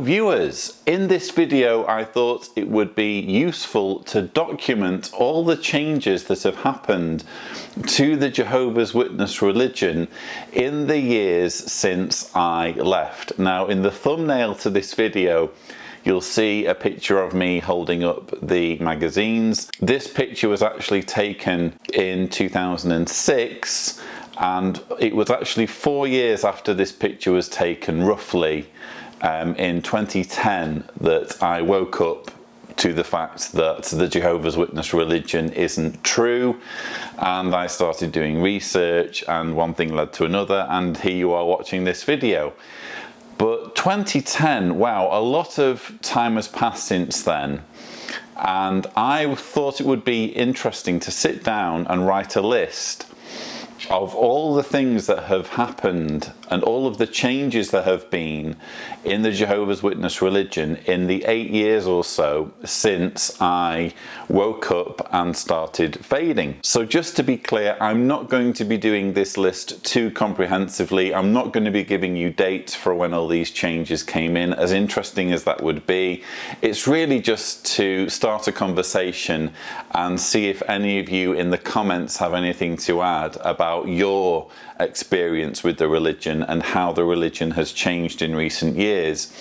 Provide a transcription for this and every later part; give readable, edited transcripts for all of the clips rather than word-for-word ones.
viewers, in this video I thought it would be useful to document all the changes that have happened to the Jehovah's Witness religion in the years since I left. Now, in the thumbnail to this video you'll see a picture of me holding up the magazines. This picture was actually taken in 2006, and it was actually 4 years after this picture was taken, roughly, in 2010, that I woke up to the fact that the Jehovah's Witness religion isn't true, and I started doing research, and one thing led to another, and here you are watching this video. But 2010, wow, a lot of time has passed since then, and I thought it would be interesting to sit down and write a list of all the things that have happened and all of the changes that have been in the Jehovah's Witness religion in the 8 years or so since I woke up and started fading. So just to be clear, I'm not going to be doing this list too comprehensively. I'm not going to be giving you dates for when all these changes came in, as interesting as that would be. It's really just to start a conversation and see if any of you in the comments have anything to add about your experience with the religion and how the religion has changed in recent years.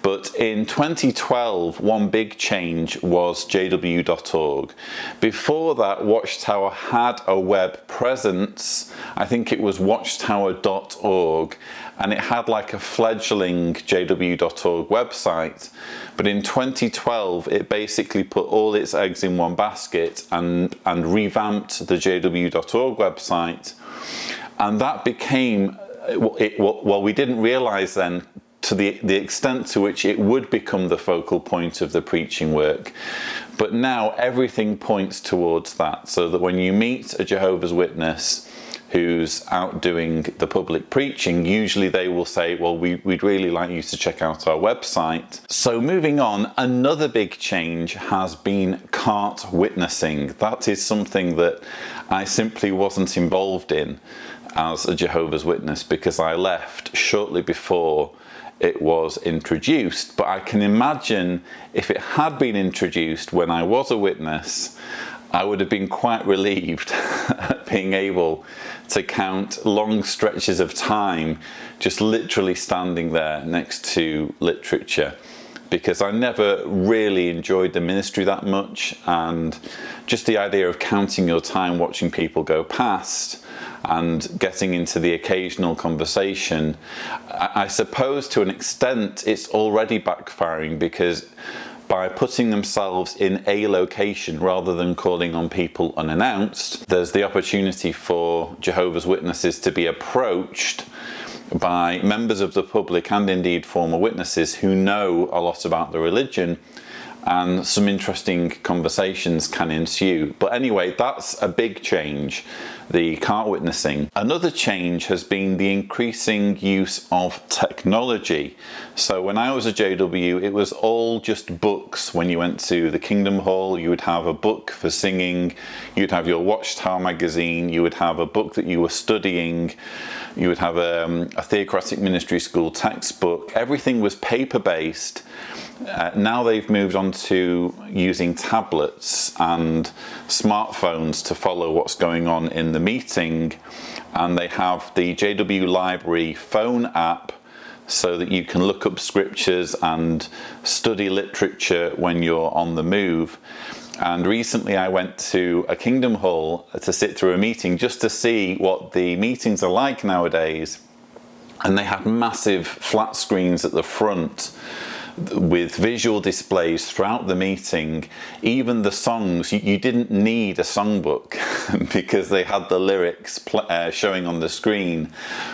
But in 2012, one big change was JWorg. Before that, Watchtower had a web presence. I think it was watchtower.org, and it had like a fledgling JW.org website. But in 2012, it basically put all its eggs in one basket and revamped the JW.org website. And that became, well, we didn't realize then to the extent to which it would become the focal point of the preaching work. But now everything points towards that, so that when you meet a Jehovah's Witness who's out doing the public preaching, usually they will say, well, we'd really like you to check out our website. So moving on, another big change has been cart witnessing. That is something that I simply wasn't involved in as a Jehovah's Witness because I left shortly before it was introduced. But I can imagine if it had been introduced when I was a witness, I would have been quite relieved at being able to count long stretches of time just literally standing there next to literature, because I never really enjoyed the ministry that much, and just the idea of counting your time watching people go past and getting into the occasional conversation, I suppose to an extent it's already backfiring, because by putting themselves in a location rather than calling on people unannounced, there's the opportunity for Jehovah's Witnesses to be approached by members of the public and indeed former witnesses who know a lot about the religion, and some interesting conversations can ensue. But anyway, that's a big change, the cart witnessing. Another change has been the increasing use of technology. So when I was a JW, it was all just books. When you went to the Kingdom Hall, you would have a book for singing, you'd have your Watchtower magazine, you would have a book that you were studying, you would have a theocratic ministry school textbook. Everything was paper-based. Now they've moved on to using tablets and smartphones to follow what's going on in the meeting, and they have the JW Library phone app so that you can look up scriptures and study literature when you're on the move. And recently I went to a Kingdom Hall to sit through a meeting just to see what the meetings are like nowadays, and they had massive flat screens at the front with visual displays throughout the meeting. Even the songs, you didn't need a songbook because they had the lyrics showing on the screen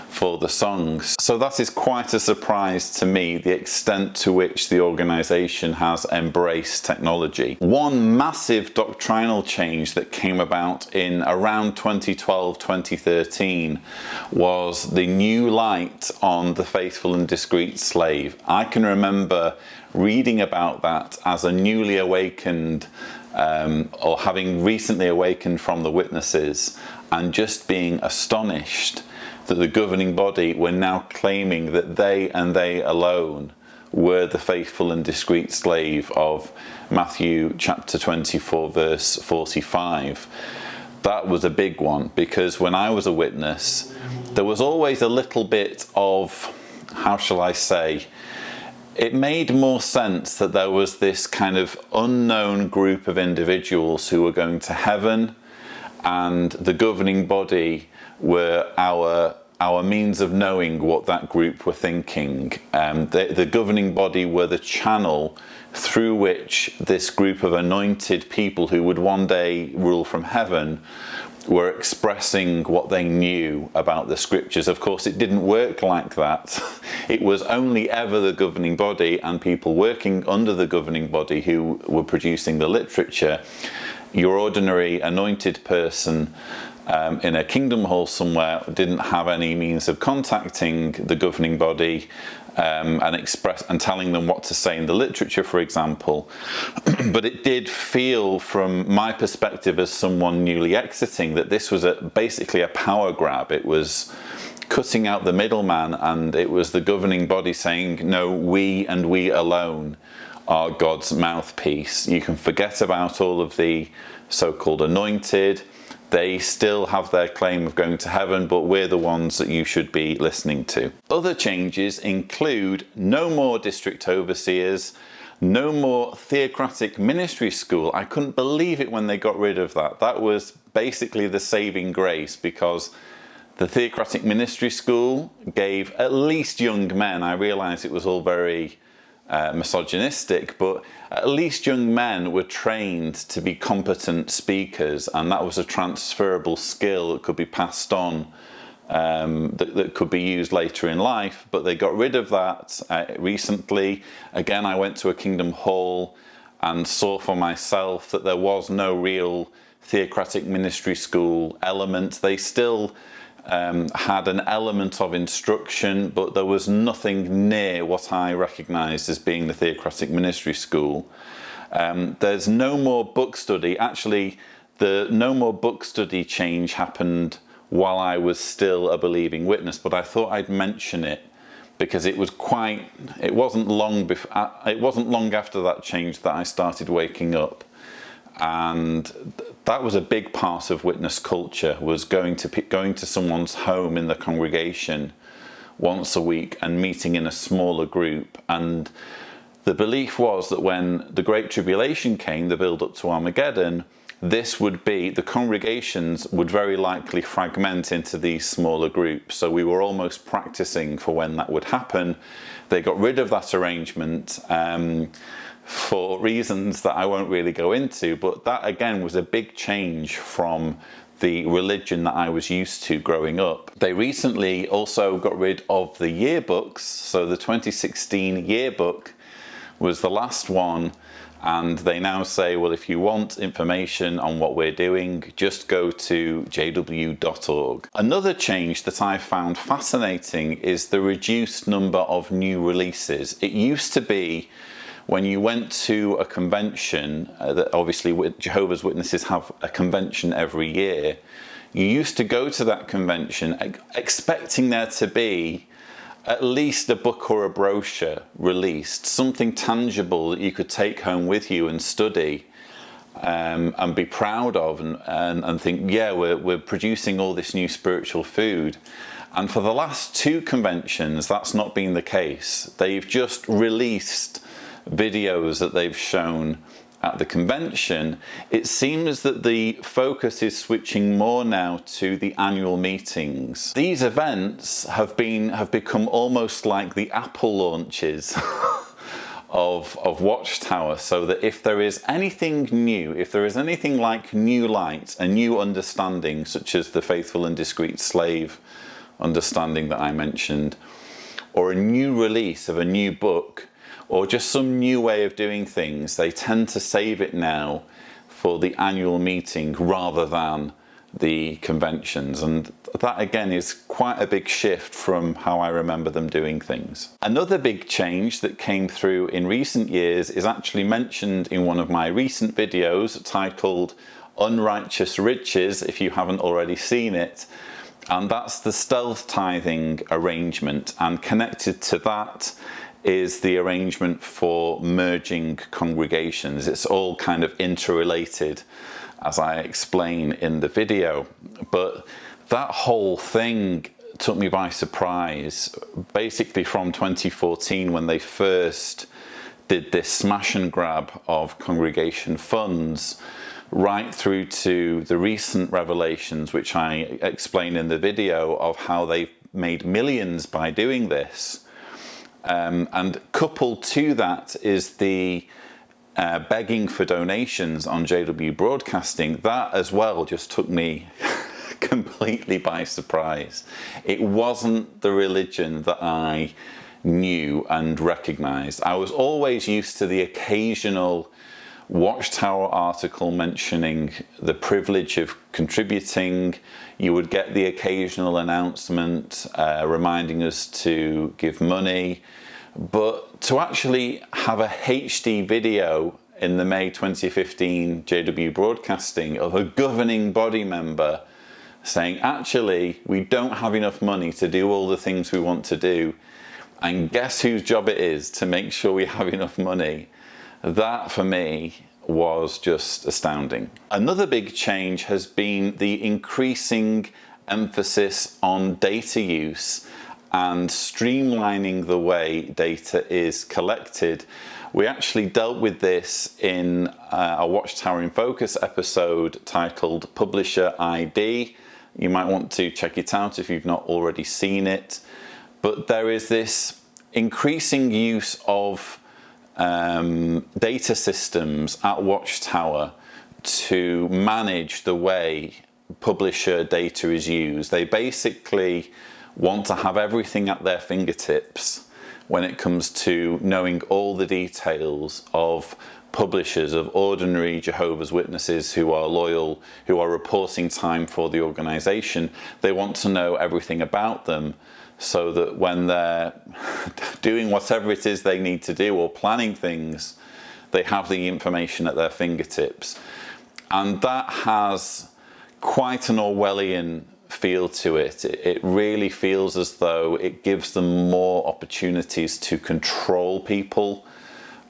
for the songs. So that is quite a surprise to me, the extent to which the organisation has embraced technology. One massive doctrinal change that came about in around 2012-2013 was the new light on the faithful and discreet slave. I can remember reading about that as a newly awakened or having recently awakened from the witnesses, and just being astonished that the governing body were now claiming that they and they alone were the faithful and discreet slave of Matthew chapter 24 verse 45. That was a big one, because when I was a witness, there was always a little bit of, how shall I say, it made more sense that there was this kind of unknown group of individuals who were going to heaven, and the governing body were our means of knowing what that group were thinking. The governing body were the channel through which this group of anointed people who would one day rule from heaven were expressing what they knew about the scriptures. Of course, it didn't work like that. It was only ever the governing body and people working under the governing body who were producing the literature. Your ordinary anointed person in a kingdom hall somewhere didn't have any means of contacting the governing body and telling them what to say in the literature, for example. But it did feel, from my perspective as someone newly exiting, that this was basically a power grab. It was cutting out the middleman, and it was the governing body saying, no, we and we alone are God's mouthpiece. You can forget about all of the so-called anointed. They still have their claim of going to heaven, but we're the ones that you should be listening to. Other changes include no more district overseers, no more theocratic ministry school. I couldn't believe it when they got rid of that. That was basically the saving grace, because the theocratic ministry school gave at least young men, I realize it was all very misogynistic, but at least young men were trained to be competent speakers, and that was a transferable skill that could be passed on, that could be used later in life. But they got rid of that recently. Again, I went to a kingdom hall and saw for myself that there was no real theocratic ministry school element. They still had an element of instruction, but there was nothing near what I recognised as being the theocratic ministry school. There's no more book study. Actually, the no more book study change happened while I was still a believing witness, but I thought I'd mention it because it wasn't long after that change that I started waking up. And that was a big part of witness culture, was going to someone's home in the congregation once a week and meeting in a smaller group. And the belief was that when the Great Tribulation came, the build up to Armageddon, the congregations would very likely fragment into these smaller groups. So we were almost practicing for when that would happen. They got rid of that arrangement for reasons that I won't really go into, but that again was a big change from the religion that I was used to growing up. They recently also got rid of the yearbooks, so the 2016 yearbook was the last one, and they now say, well, if you want information on what we're doing, just go to JWorg. Another change that I found fascinating is the reduced number of new releases. It used to be, when you went to a convention, that obviously Jehovah's Witnesses have a convention every year, you used to go to that convention expecting there to be at least a book or a brochure released, something tangible that you could take home with you and study and be proud of, and think, yeah, we're producing all this new spiritual food. And for the last two conventions, that's not been the case. They've just released videos that they've shown at the convention. It seems that the focus is switching more now to the annual meetings. These events have become almost like the Apple launches of Watchtower, so that if there is anything new, if there is anything like new light, a new understanding, such as the faithful and discreet slave understanding that I mentioned, or a new release of a new book, or just some new way of doing things, they tend to save it now for the annual meeting rather than the conventions. And that again is quite a big shift from how I remember them doing things. Another big change that came through in recent years is actually mentioned in one of my recent videos titled Unrighteous Riches, if you haven't already seen it. And that's the stealth tithing arrangement, and connected to that is the arrangement for merging congregations. It's all kind of interrelated, as I explain in the video. But that whole thing took me by surprise, basically from 2014, when they first did this smash and grab of congregation funds, right through to the recent revelations, which I explain in the video, of how they've made millions by doing this. And coupled to that is the begging for donations on JW Broadcasting. That as well just took me completely by surprise. It wasn't the religion that I knew and recognized. I was always used to the occasional Watchtower article mentioning the privilege of contributing. You would get the occasional announcement reminding us to give money, but to actually have a HD video in the May 2015 JW Broadcasting of a governing body member saying, actually, we don't have enough money to do all the things we want to do, and guess whose job it is to make sure we have enough money. That for me was just astounding. Another big change has been the increasing emphasis on data use and streamlining the way data is collected. We actually dealt with this in a Watchtower in Focus episode titled Publisher ID. You might want to check it out if you've not already seen it. But there is this increasing use of data systems at Watchtower to manage the way publisher data is used. They basically want to have everything at their fingertips when it comes to knowing all the details of publishers, of ordinary Jehovah's Witnesses who are loyal, who are reporting time for the organization. They want to know everything about them, so that when they're doing whatever it is they need to do or planning things, they have the information at their fingertips. And that has quite an Orwellian feel to it. It really feels as though it gives them more opportunities to control people.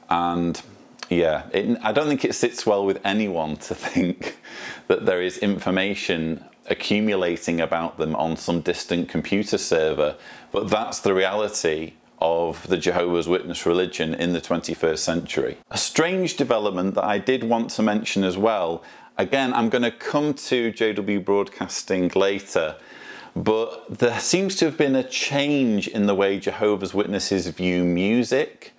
And yeah, I don't think it sits well with anyone to think that there is information accumulating about them on some distant computer server, but that's the reality of the Jehovah's Witness religion in the 21st century. A strange development that I did want to mention as well, again, I'm going to come to JW Broadcasting later, but there seems to have been a change in the way Jehovah's Witnesses view music,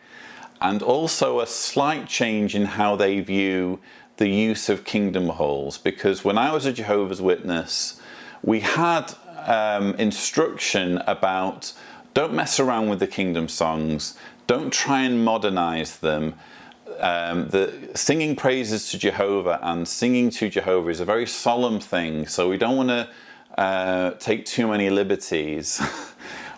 and also a slight change in how they view the use of kingdom halls. Because when I was a Jehovah's Witness, we had instruction about don't mess around with the kingdom songs, don't try and modernize them. The singing praises to Jehovah and singing to Jehovah is a very solemn thing, so we don't want to take too many liberties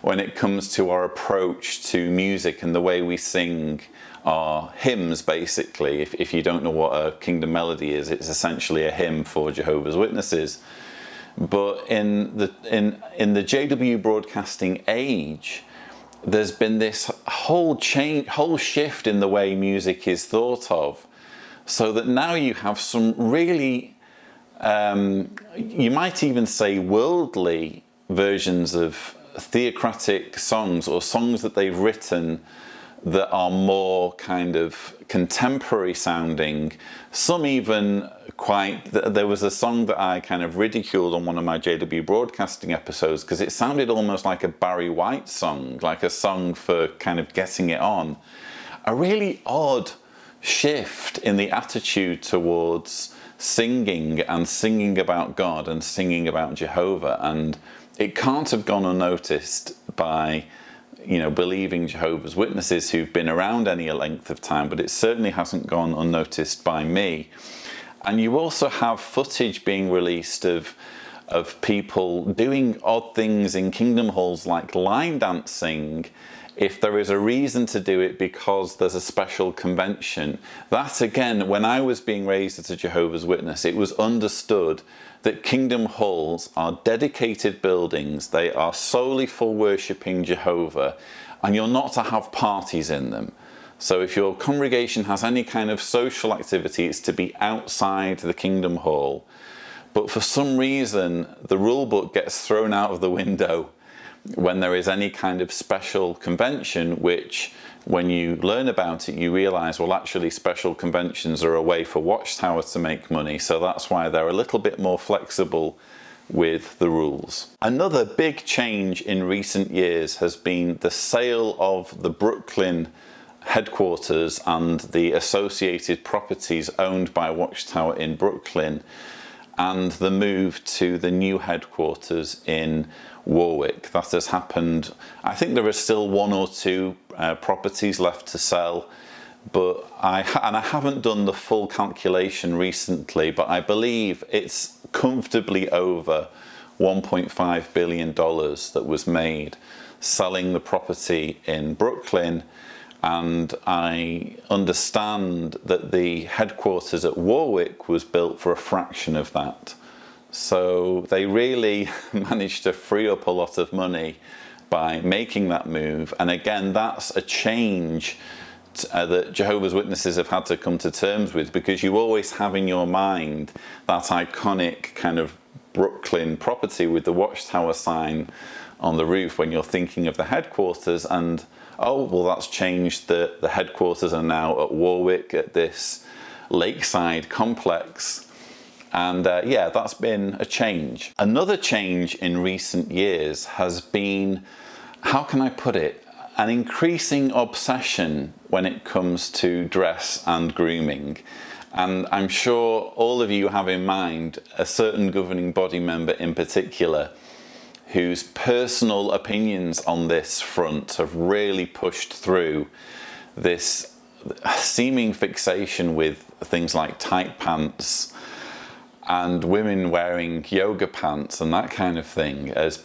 when it comes to our approach to music and the way we sing our hymns. Basically, if you don't know what a kingdom melody is, it's essentially a hymn for Jehovah's Witnesses. But in the JW Broadcasting age, there's been this whole shift in the way music is thought of, so that now you have some really, you might even say worldly versions of theocratic songs, or songs that they've written that are more kind of contemporary sounding. Some even there was a song that I kind of ridiculed on one of my JW Broadcasting episodes because it sounded almost like a Barry White song, like a song for kind of getting it on. A really odd shift in the attitude towards singing and singing about God and singing about Jehovah, and it can't have gone unnoticed by believing Jehovah's Witnesses who've been around any length of time, but it certainly hasn't gone unnoticed by me. And you also have footage being released of of people doing odd things in kingdom halls like line dancing, if there is a reason to do it because there's a special convention. That again, when I was being raised as a Jehovah's Witness, it was understood that kingdom halls are dedicated buildings. They are solely for worshipping Jehovah, and you're not to have parties in them. So if your congregation has any kind of social activity, it's to be outside the kingdom hall. But for some reason, the rule book gets thrown out of the window when there is any kind of special convention, which when you learn about it, you realize, well, actually special conventions are a way for Watchtower to make money. So that's why they're a little bit more flexible with the rules. Another big change in recent years has been the sale of the Brooklyn headquarters and the associated properties owned by Watchtower in Brooklyn, and the move to the new headquarters in Warwick. That has happened. I think there are still one or two properties left to sell, but I haven't done the full calculation recently, but I believe it's comfortably over $1.5 billion that was made selling the property in Brooklyn. And I understand that the headquarters at Warwick was built for a fraction of that. So they really managed to free up a lot of money by making that move. And again, that's a change that Jehovah's Witnesses have had to come to terms with, because you always have in your mind that iconic kind of Brooklyn property with the Watchtower sign on the roof when you're thinking of the headquarters, and oh, well, that's changed. The headquarters are now at Warwick at this lakeside complex. And yeah, that's been a change. Another change in recent years has been, how can I put it, an increasing obsession when it comes to dress and grooming. And I'm sure all of you have in mind a certain governing body member in particular whose personal opinions on this front have really pushed through this seeming fixation with things like tight pants and women wearing yoga pants and that kind of thing. As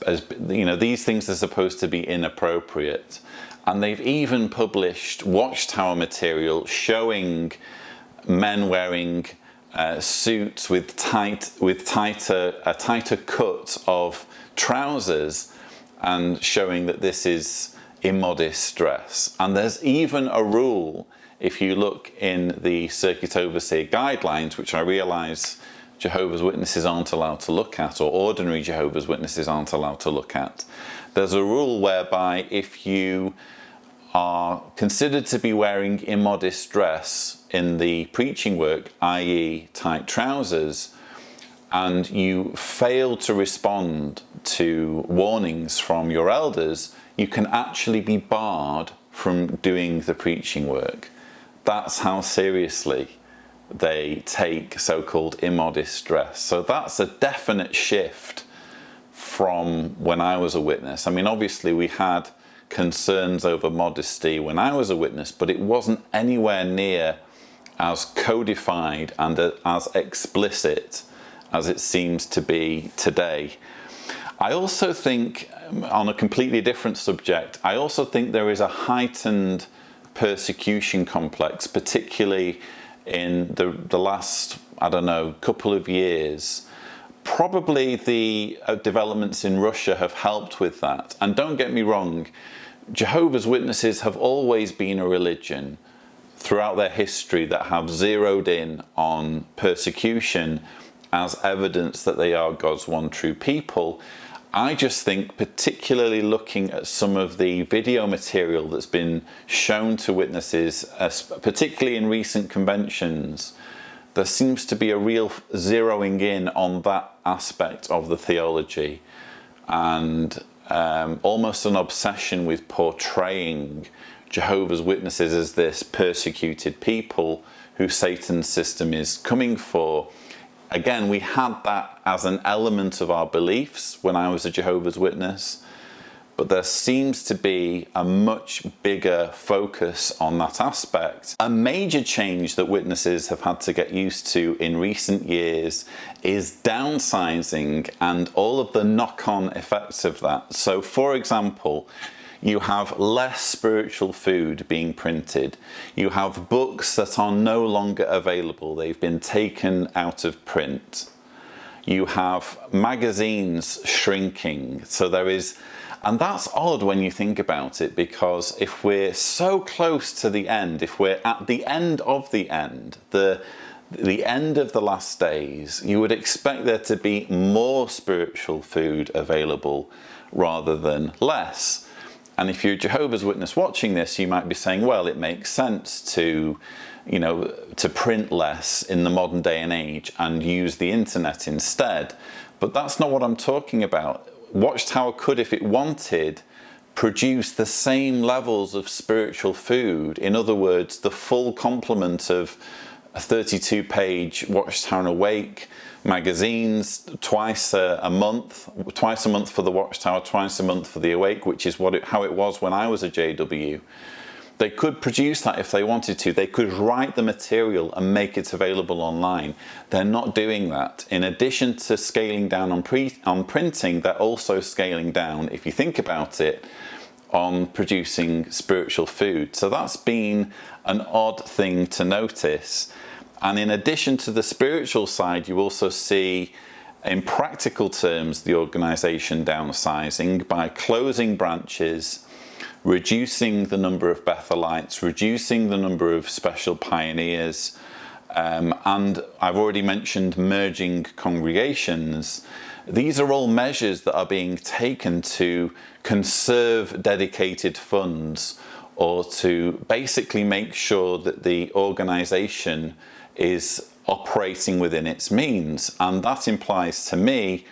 you know, these things are supposed to be inappropriate. And they've even published Watchtower material showing men wearing suits with a tighter cut of trousers, and showing that this is immodest dress. And there's even a rule, if you look in the Circuit Overseer guidelines, which I realise Jehovah's Witnesses aren't allowed to look at, or ordinary Jehovah's Witnesses aren't allowed to look at. There's a rule whereby if you are considered to be wearing immodest dress in the preaching work, i.e. tight trousers, and you fail to respond to warnings from your elders, you can actually be barred from doing the preaching work. That's how seriously they take so-called immodest dress. So that's a definite shift from when I was a witness. I mean, obviously we had concerns over modesty when I was a witness, but it wasn't anywhere near as codified and as explicit as it seems to be today. I also think, on a completely different subject, I also think there is a heightened persecution complex, particularly in the last, I don't know, couple of years. Probably the developments in Russia have helped with that. And don't get me wrong, Jehovah's Witnesses have always been a religion throughout their history that have zeroed in on persecution as evidence that they are God's one true people. I just think, particularly looking at some of the video material that's been shown to witnesses, particularly in recent conventions, there seems to be a real zeroing in on that aspect of the theology, and almost an obsession with portraying Jehovah's Witnesses as this persecuted people who Satan's system is coming for. Again, we had that as an element of our beliefs when I was a Jehovah's Witness, but there seems to be a much bigger focus on that aspect. A major change that witnesses have had to get used to in recent years is downsizing and all of the knock-on effects of that. So for example, you have less spiritual food being printed. You have books that are no longer available. They've been taken out of print. You have magazines shrinking. So there is, and that's odd when you think about it, because if we're so close to the end, if we're at the end of the end, the end of the last days, you would expect there to be more spiritual food available rather than less. And if you're a Jehovah's Witness watching this, you might be saying, well, it makes sense to, to print less in the modern day and age and use the internet instead. But that's not what I'm talking about. Watchtower could, if it wanted, produce the same levels of spiritual food. In other words, the full complement of a 32-page Watchtower and Awake magazines twice a month for the Watchtower, twice a month for the Awake, which is how it was when I was a JW. They could produce that if they wanted to. They could write the material and make it available online. They're not doing that. In addition to scaling down on printing, they're also scaling down, if you think about it, on producing spiritual food. So that's been an odd thing to notice. And in addition to the spiritual side, you also see, in practical terms, the organisation downsizing by closing branches, reducing the number of Bethelites, reducing the number of special pioneers, and I've already mentioned merging congregations. These are all measures that are being taken to conserve dedicated funds, or to basically make sure that the organisation is operating within its means. And that implies to me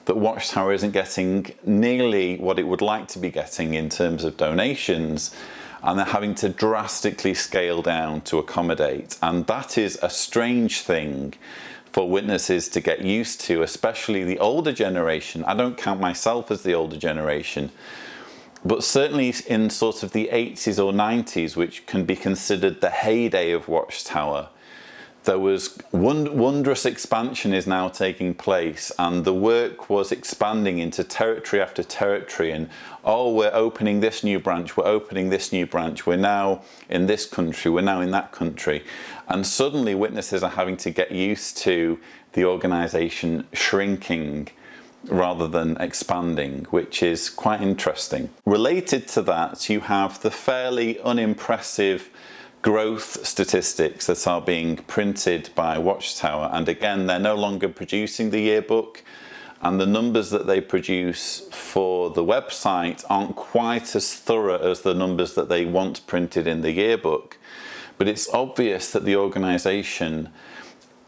that Watchtower isn't getting nearly what it would like to be getting in terms of donations, and they're having to drastically scale down to accommodate. And that is a strange thing for witnesses to get used to, especially the older generation. I don't count myself as the older generation, but certainly in sort of the 80s or 90s, which can be considered the heyday of Watchtower, there was wondrous expansion is now taking place, and the work was expanding into territory after territory, and oh, we're opening this new branch, we're opening this new branch, we're now in this country, we're now in that country. And suddenly witnesses are having to get used to the organisation shrinking rather than expanding, which is quite interesting. Related to that, you have the fairly unimpressive growth statistics that are being printed by Watchtower, and again, they're no longer producing the yearbook, and the numbers that they produce for the website aren't quite as thorough as the numbers that they want printed in the yearbook. But it's obvious that the organisation,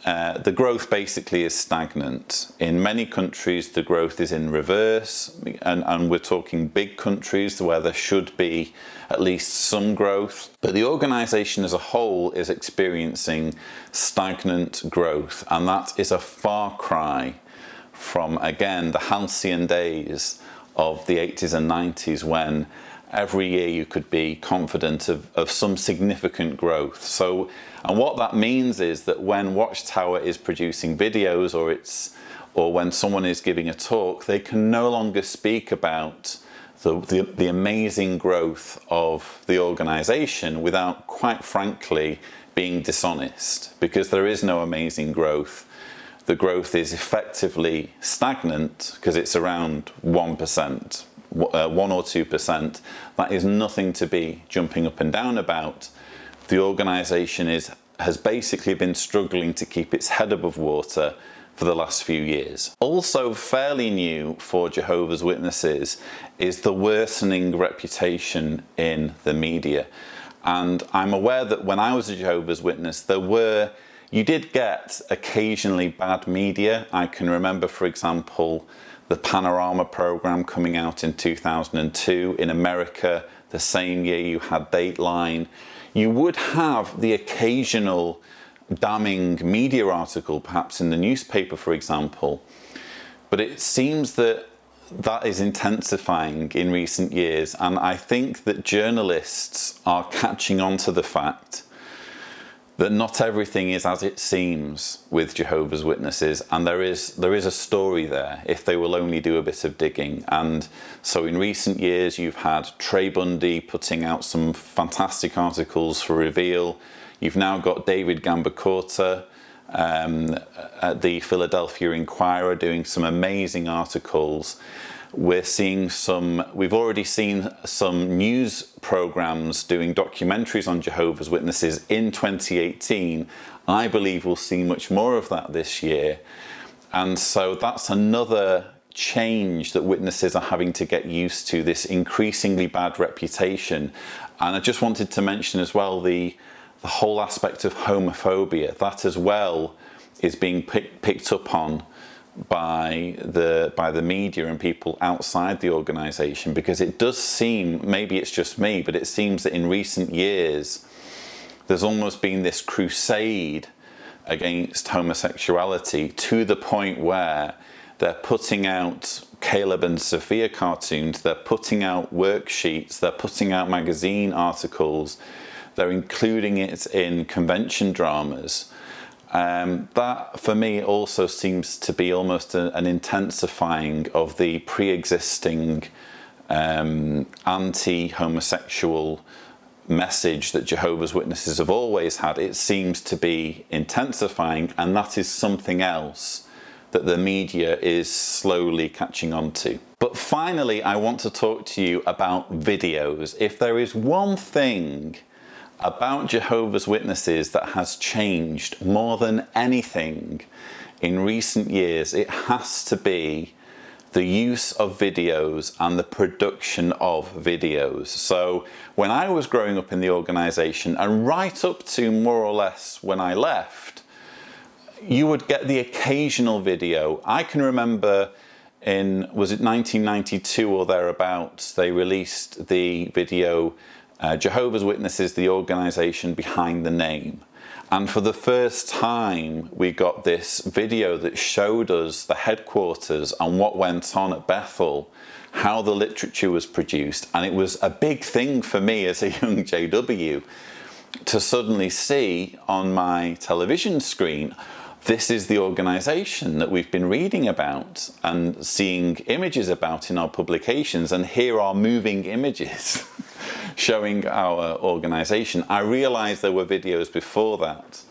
the growth basically is stagnant. In many countries, the growth is in reverse, and we're talking big countries where there should be at least some growth. But the organisation as a whole is experiencing stagnant growth, and that is a far cry from, again, the halcyon days of the 80s and 90s, when every year you could be confident of some significant growth. So, and what that means is that when Watchtower is producing videos, or when someone is giving a talk, they can no longer speak about the amazing growth of the organisation without, quite frankly, being dishonest, because there is no amazing growth. The growth is effectively stagnant because it's around 1%. 1 or 2%, that is nothing to be jumping up and down about. The organisation has basically been struggling to keep its head above water for the last few years. Also fairly new for Jehovah's Witnesses is the worsening reputation in the media. And I'm aware that when I was a Jehovah's Witness, you did get occasionally bad media. I can remember, for example, the Panorama program coming out in 2002. In America, the same year you had Dateline. You would have the occasional damning media article, perhaps in the newspaper, for example. But it seems that that is intensifying in recent years, and I think that journalists are catching on to the fact that not everything is as it seems with Jehovah's Witnesses, and there is a story there if they will only do a bit of digging. And so in recent years you've had Trey Bundy putting out some fantastic articles for Reveal. You've now got David Gambacorta at the Philadelphia Inquirer doing some amazing articles. We've already seen some news programs doing documentaries on Jehovah's Witnesses in 2018. I believe we'll see much more of that this year. And so that's another change that witnesses are having to get used to, this increasingly bad reputation. And I just wanted to mention as well the whole aspect of homophobia. That as well is being picked up on by the media and people outside the organisation, because it does seem, maybe it's just me, but it seems that in recent years there's almost been this crusade against homosexuality, to the point where they're putting out Caleb and Sophia cartoons, they're putting out worksheets, they're putting out magazine articles, they're including it in convention dramas. That for me also seems to be almost an intensifying of the pre-existing anti-homosexual message that Jehovah's Witnesses have always had. It seems to be intensifying, and that is something else that the media is slowly catching on to. But finally, I want to talk to you about videos. If there is one thing about Jehovah's Witnesses that has changed more than anything in recent years, it has to be the use of videos and the production of videos. So when I was growing up in the organisation, and right up to more or less when I left, you would get the occasional video. I can remember was it 1992 or thereabouts, they released the video Jehovah's Witnesses, the organisation behind the name. And for the first time, we got this video that showed us the headquarters and what went on at Bethel, how the literature was produced. And it was a big thing for me as a young JW to suddenly see on my television screen, this is the organisation that we've been reading about and seeing images about in our publications, and here are moving images showing our organisation. I realised there were videos before that,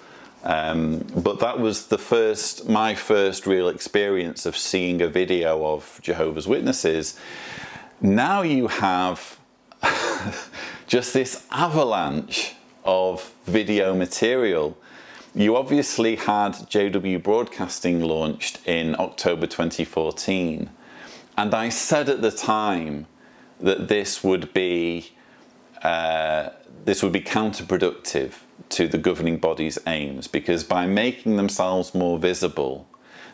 but that was my first real experience of seeing a video of Jehovah's Witnesses. Now you have just this avalanche of video material. You obviously had JW Broadcasting launched in October 2014, and I said at the time that this would be counterproductive to the governing body's aims, because by making themselves more visible,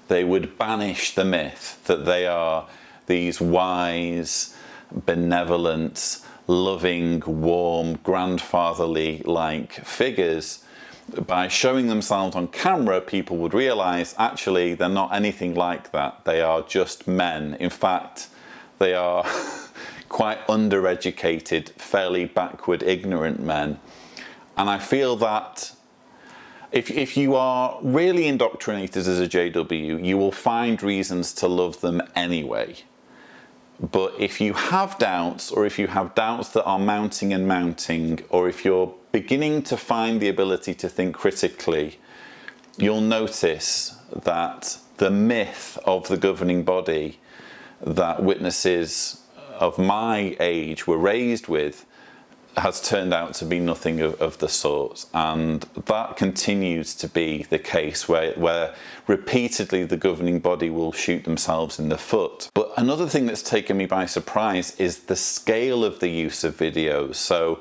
they would banish the myth that they are these wise, benevolent, loving, warm, grandfatherly-like figures. By showing themselves on camera, people would realise actually they're not anything like that. They are just men. In fact, they are quite undereducated, fairly backward, ignorant men. And I feel that if you are really indoctrinated as a JW, you will find reasons to love them anyway. But if you have doubts, or if you have doubts that are mounting and mounting, or if you're beginning to find the ability to think critically, you'll notice that the myth of the governing body that witnesses of my age were raised with has turned out to be nothing of the sort. And that continues to be the case, where repeatedly the governing body will shoot themselves in the foot. But another thing that's taken me by surprise is the scale of the use of videos. So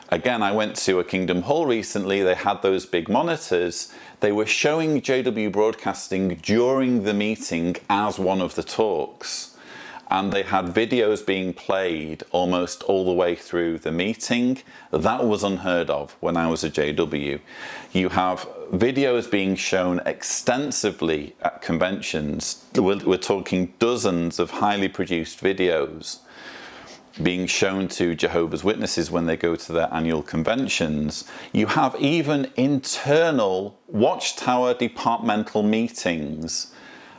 again, I went to a Kingdom Hall recently. They had those big monitors. They were showing JW Broadcasting during the meeting as one of the talks. and they had videos being played almost all the way through the meeting. That was unheard of when I was a JW. You have videos being shown extensively at conventions. We're talking dozens of highly produced videos being shown to Jehovah's Witnesses when they go to their annual conventions. You have even internal Watchtower departmental meetings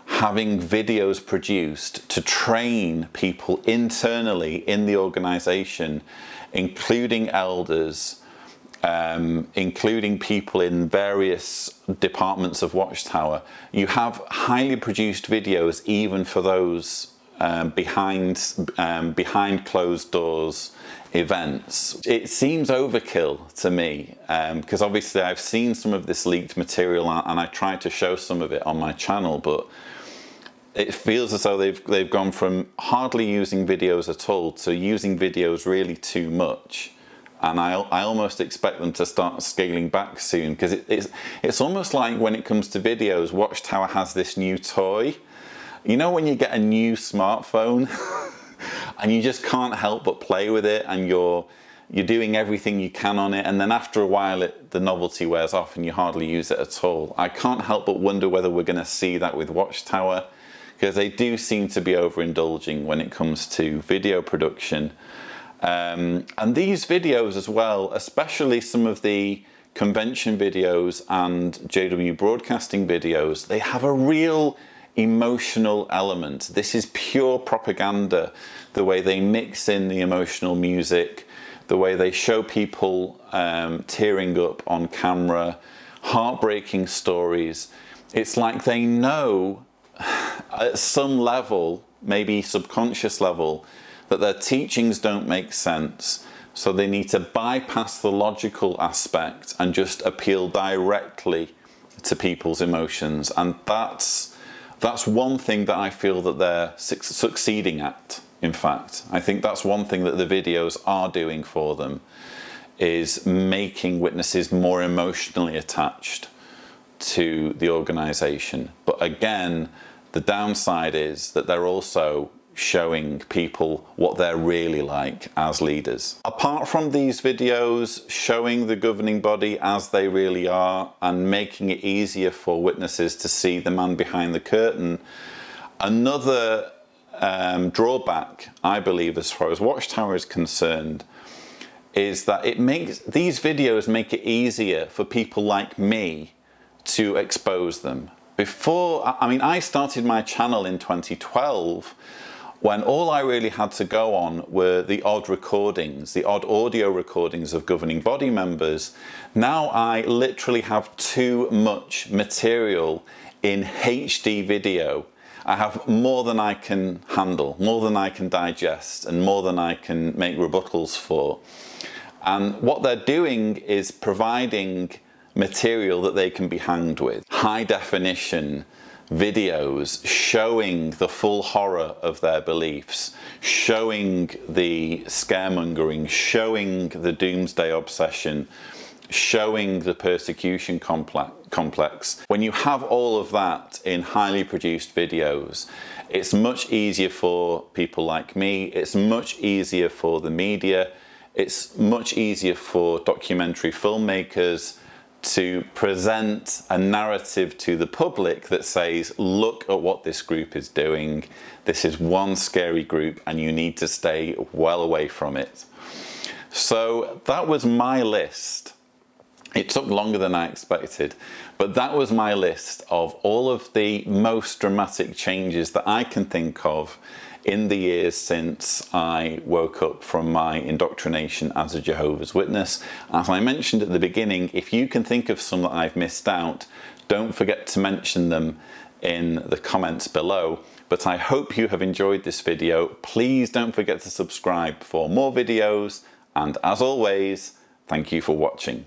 having videos produced to train people internally in the organization, including elders, including people in various departments of Watchtower. You have highly produced videos even for those behind closed doors events. It seems overkill to me, because obviously I've seen some of this leaked material and I tried to show some of it on my channel, but it feels as though they've gone from hardly using videos at all to using videos really too much. And I almost expect them to start scaling back soon, because it's almost like when it comes to videos, Watchtower has this new toy. You know when you get a new smartphone and you just can't help but play with it, and you're doing everything you can on it, and then after a while the novelty wears off and you hardly use it at all. I can't help but wonder whether we're going to see that with Watchtower, because they do seem to be overindulging when it comes to video production. And these videos as well, especially some of the convention videos and JW broadcasting videos, they have a real emotional element. This is pure propaganda, the way they mix in the emotional music, the way they show people tearing up on camera, heartbreaking stories. It's like they know at some level, maybe subconscious level, that their teachings don't make sense, so they need to bypass the logical aspect and just appeal directly to people's emotions. And that's one thing that I feel that they're succeeding at. In fact, I think that's one thing that the videos are doing for them, is making witnesses more emotionally attached to the organization. But again, the downside is that they're also showing people what they're really like as leaders. Apart from these videos showing the governing body as they really are and making it easier for witnesses to see the man behind the curtain, another drawback, I believe, as far as Watchtower is concerned, is that these videos make it easier for people like me to expose them. I started my channel in 2012 when all I really had to go on were the odd recordings, the odd audio recordings of governing body members. Now I literally have too much material in HD video. I have more than I can handle, more than I can digest, and more than I can make rebuttals for. And what they're doing is providing material that they can be hanged with. High definition videos showing the full horror of their beliefs, showing the scaremongering, showing the doomsday obsession, showing the persecution complex. When you have all of that in highly produced videos, it's much easier for people like me, it's much easier for the media, it's much easier for documentary filmmakers to present a narrative to the public that says, look at what this group is doing. This is one scary group and you need to stay well away from it. So that was my list. It took longer than I expected, but that was my list of all of the most dramatic changes that I can think of in the years since I woke up from my indoctrination as a Jehovah's Witness. As I mentioned at the beginning, if you can think of some that I've missed out, don't forget to mention them in the comments below. But I hope you have enjoyed this video. Please don't forget to subscribe for more videos, and as always, thank you for watching.